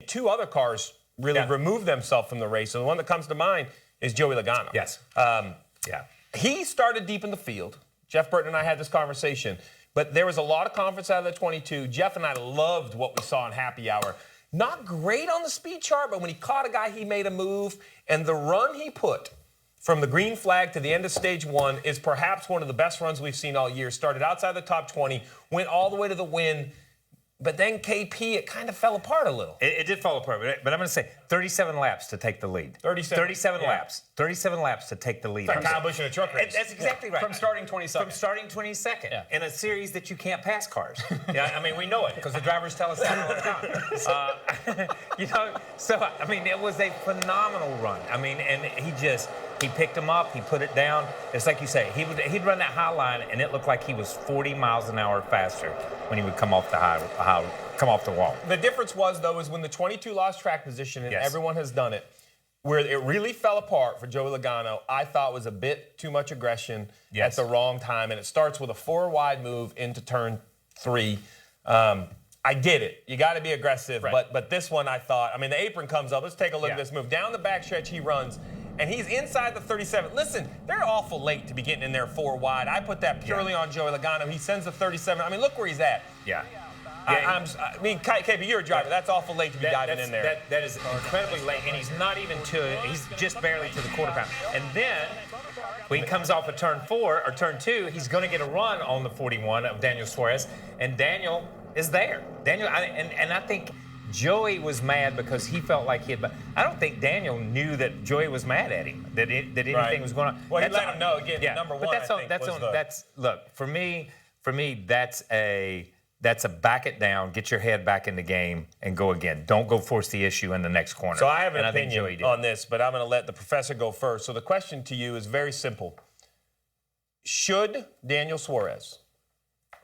Two other cars really removed themselves from the race. And the one that comes to mind is Joey Logano. Yes. He started deep in the field. Jeff Burton and I had this conversation. But there was a lot of confidence out of the 22. Jeff and I loved what we saw in Happy Hour. Not great on the speed chart, but when he caught a guy, he made a move. And the run he put from the green flag to the end of stage 1 is perhaps one of the best runs we've seen all year. Started outside the top 20, went all the way to the win. But then KP, it kind of fell apart a little. It did fall apart, but I'm going to say 37 laps to take the lead. 37 laps. 37 laps to take the lead. It's like Kyle Busch in a truck race. That's exactly right. From starting 22nd. From starting 22nd in a series that you can't pass cars. I mean, we know it because the drivers tell us that all the time. So, I mean, it was a phenomenal run. I mean, and he picked him up, he put it down. It's like you say, he'd run that high line, and it looked like he was 40 miles an hour faster when he would come off the wall. The difference was, though, is when the 22 lost track position, and everyone has done it, where it really fell apart for Joey Logano, I thought was a bit too much aggression at the wrong time. And it starts with a 4-wide move into turn 3. I get it. You got to be aggressive. Right. But this one, I thought, I mean, the apron comes up. Let's take a look at this move. Down the backstretch, he runs. And he's inside the 37. Listen, they're awful late to be getting in there 4 wide. I put that purely on Joey Logano. He sends the 37. I mean, look where he's at. I mean, KP, you're a driver. That's awful late to be diving in there. That is incredibly late, and he's not even he's just barely to the quarter pound. And then when he comes off of turn 4 or turn 2, he's going to get a run on the 41 of Daniel Suarez, and Daniel is there. I think Joey was mad because he felt like he had. But I don't think Daniel knew that Joey was mad at him. That anything was going on. Well, he let him know again. Number one. But look for me. That's a back it down, get your head back in the game, and go again. Don't go force the issue in the next corner. So I have an opinion on this, but I'm going to let the professor go first. So the question to you is very simple. Should Daniel Suarez,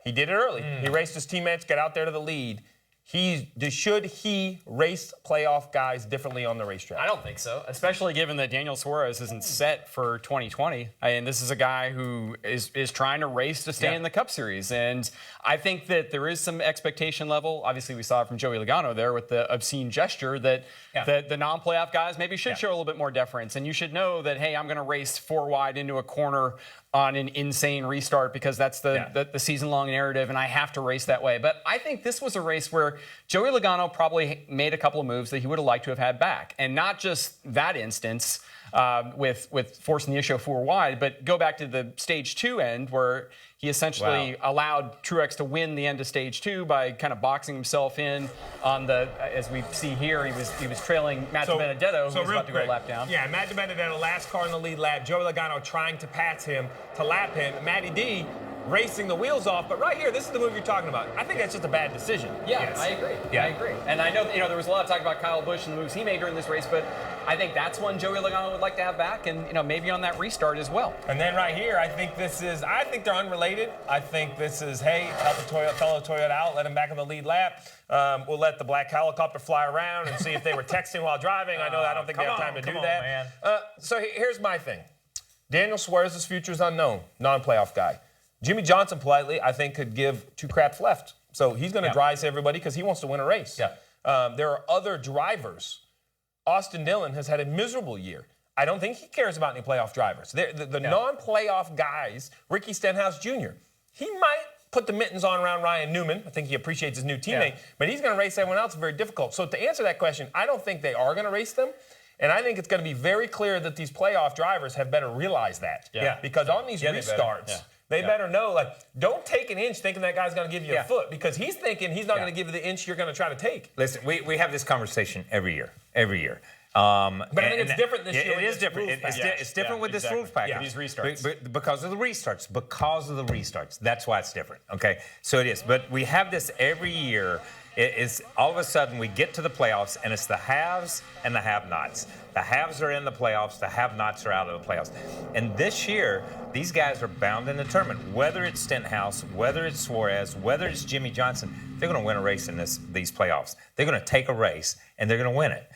he did it early. He raced his teammates, got out there to the lead. Should he race playoff guys differently on the racetrack? I don't think so, especially given that Daniel Suarez isn't set for 2020. And this is a guy who is trying to race to stay in the Cup Series. And I think that there is some expectation level. Obviously, we saw it from Joey Logano there with the obscene gesture that the non-playoff guys maybe should show a little bit more deference. And you should know that, hey, I'm going to race 4 wide into a corner on an insane restart because that's the season-long narrative, and I have to race that way. But I think this was a race where Joey Logano probably made a couple of moves that he would have liked to have had back. And not just that instance with forcing the issue 4 wide, but go back to the stage 2 end where he essentially allowed Truex to win the end of stage 2 by kind of boxing himself in on the, as we see here, he was trailing Matt DiBenedetto, who was about to go lap down. Yeah, Matt DiBenedetto, last car in the lead lap. Joey Logano trying to pass him, to lap him. Matty D racing the wheels off. But right here, this is the move you're talking about. I think that's just a bad decision. Yeah, I agree. Yeah. I agree. And I know there was a lot of talk about Kyle Busch and the moves he made during this race, but I think that's one Joey Logano would like to have back, and maybe on that restart as well. And then right here, I think they're unrelated. I think this is, hey, help the fellow Toyota out, let him back on the lead lap. We'll let the black helicopter fly around and see if they were texting while driving. I don't think they have time to do that. Man. So here's my thing. Daniel Suarez's future is unknown, non-playoff guy. Jimmy Johnson, politely, I think, could give 2 craps left. So he's going to drive everybody because he wants to win a race. There are other drivers. Austin Dillon has had a miserable year. I don't think he cares about any playoff drivers. The non-playoff guys, Ricky Stenhouse Jr., he might put the mittens on around Ryan Newman. I think he appreciates his new teammate. But he's going to race everyone else very difficult. So to answer that question, I don't think they are going to race them. And I think it's going to be very clear that these playoff drivers have better realized that. Because on these restarts, they better know, don't take an inch thinking that guy's going to give you a foot, because he's thinking he's not going to give you the inch you're going to try to take. Listen, we have this conversation every year. But I think it's different this year. It is different. It's different with this rules package. These restarts. Because of the restarts. That's why it's different. Okay? So it is. But we have this every year. It's all of a sudden we get to the playoffs, and it's the haves and the have-nots. The haves are in the playoffs. The have-nots are out of the playoffs. And this year, these guys are bound and determined. Whether it's Stenhouse, whether it's Suarez, whether it's Jimmy Johnson, they're going to win a race in these playoffs. They're going to take a race, and they're going to win it.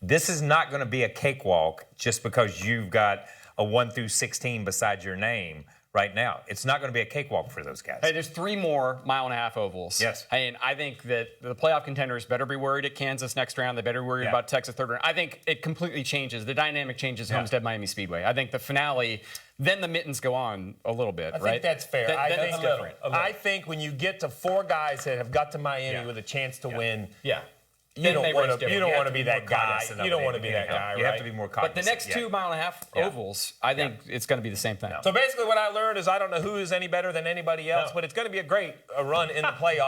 This is not going to be a cakewalk just because you've got a 1 through 16 beside your name right now. It's not going to be a cakewalk for those guys. Hey, there's 3 more mile-and-a-half ovals. Yes. And I think that the playoff contenders better be worried at Kansas next round. They better be worried about Texas third round. I think it completely changes. The dynamic changes Homestead Miami Speedway. I think the finale, then the mittens go on a little bit, I think that's fair. That's different. I think when you get to 4 guys that have got to Miami with a chance to win, you don't want to be that guy. You don't want to be that guy. You have to be more cognizant. But the next 2 mile-and-a-half ovals, I think it's going to be the same thing. So basically what I learned is I don't know who is any better than anybody else, but it's going to be a great run in the playoffs.